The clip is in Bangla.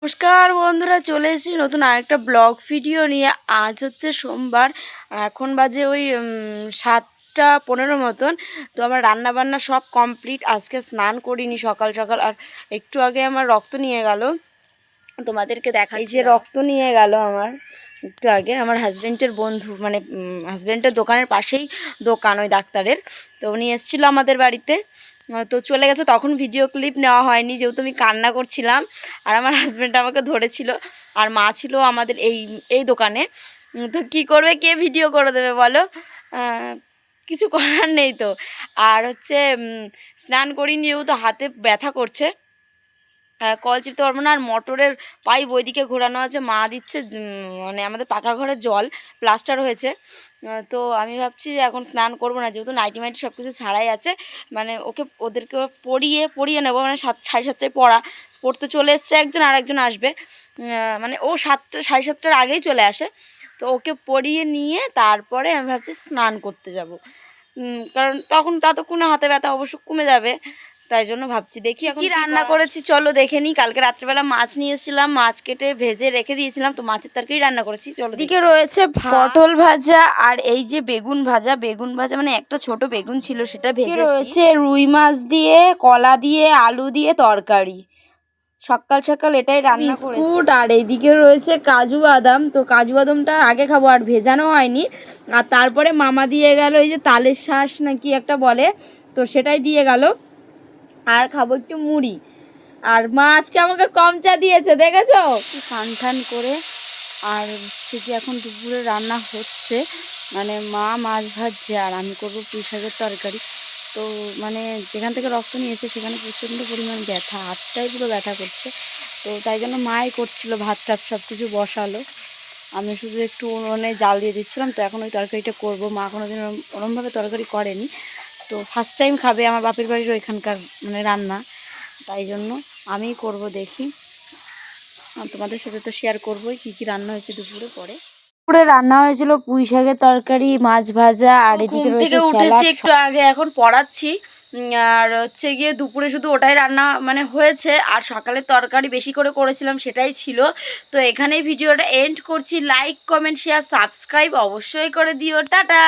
নমস্কার বন্ধুরা, চলে এসেছি নতুন আরেকটা ব্লগ ভিডিও নিয়ে। আজ হচ্ছে সোমবার, এখন বাজে ওই 7টা 15 মতন। তো আমার রান্না বান্না সব কমপ্লিট। আজকে স্নান করিনি সকাল সকাল, আর একটু আগে আমার রক্ত নিয়ে গেল, তোমাদেরকে দেখা। এই যে রক্ত নিয়ে গেল আমার একটু আগে আমার হাজব্যান্ডের বন্ধু, মানে হাজব্যান্ডের দোকানের পাশেই দোকান ওই ডাক্তারের। তো উনি এসেছিলো আমাদের বাড়িতে, তো চলে গেছে। তখন ভিডিও ক্লিপ নেওয়া হয়নি, যেহেতু আমি কান্না করছিলাম আর আমার হাজব্যান্ড আমাকে ধরেছিল, আর মা ছিল আমাদের এই দোকানে। তো কী করবে, কে ভিডিও করে দেবে বলো, কিছু করার নেই। তো আর হচ্ছে স্নান করিনি যেহেতু হাতে ব্যথা করছে, কল চিপতে পারবো না। আর মোটরের পাইপ ওইদিকে ঘোরানো আছে, মা দিচ্ছে, মানে আমাদের পাকা ঘরে জল প্লাস্টার হয়েছে। তো আমি ভাবছি যে এখন স্নান করবো না, যেহেতু নাইটি মাইটি সব কিছু ছাড়াই আছে। মানে ওদেরকে পড়িয়ে নেবো, মানে 7:30টায় পড়তে চলে এসছে একজন, আর একজন আসবে। মানে ও 7:30টার আগেই চলে আসে। তো ওকে পড়িয়ে নিয়ে তারপরে আমি ভাবছি স্নান করতে যাব, কারণ তখন ততক্ষণে হাতে ব্যথা অবশ্য কমে যাবে। তাই জন্য ভাবছি, দেখি এখন কি রান্না করেছি চলো দেখে নিই। কালকে রাত্রেবেলা মাছ নিয়ে এসেছিলাম, মাছ কেটে ভেজে রেখে দিয়েছিলাম, তো মাছের তরকারি রান্না করেছি চলো। এদিকে রয়েছে পটল ভাজা, আর এই যে বেগুন ভাজা মানে একটা ছোট বেগুন ছিল সেটা ভেজে রয়েছে। রুই মাছ দিয়ে, কলা দিয়ে, আলু দিয়ে তরকারি। সকাল সকাল এটাই রান্না করেছি। আর এইদিকে রয়েছে কাজু বাদাম, তো কাজু বাদামটা আগে খাবো, আর ভেজানো হয়নি। আর তারপরে মামা দিয়ে গেল এই যে তালের শাঁস নাকি একটা বলে, তো সেটাই দিয়ে গেল। আর খাবো একটু মুড়ি। আর মা আজকে আমাকে কম চা দিয়েছে, দেখেছো, স্নান টান করে। আর হচ্ছে কি এখন দুপুরে রান্না হচ্ছে, মানে মা মাছ ভাজছে আর আমি করবো পুঁই শাকের তরকারি। তো মানে যেখান থেকে রক্ত নিয়েছে সেখানে প্রচণ্ড পরিমাণ ব্যথা, হাতটাই পুরো ব্যথা করছে। তো তাই জন্য মাই করছিল, ভাত টাত সব কিছু বসালো, আমি শুধু একটু উনুনে জাল দিয়ে দিচ্ছিলাম। তো এখন ওই তরকারিটা করবো। মা কোনোদিন ওরমভাবে তরকারি করেনি, তো ফার্স্ট টাইম খাবে আমার বাপের বাড়ির ওইখানকার মানে রান্না, তাই জন্য আমিই করব। দেখি, তোমাদের সাথে তো শেয়ার করবোই কী কী রান্না হয়েছে দুপুরে। দুপুরে রান্না হয়েছিল পুঁই শাকের তরকারি, মাছ ভাজা, আর এদিকে রয়েছে উঠেছি একটু আগে, এখন পড়াচ্ছি। আর হচ্ছে গিয়ে দুপুরে শুধু ওটাই রান্না মানে হয়েছে, আর সকালের তরকারি বেশি করে করেছিলাম সেটাই ছিল। তো এখানেই ভিডিওটা এন্ড করছি। লাইক কমেন্ট শেয়ার সাবস্ক্রাইব অবশ্যই করে দিও। টাটা।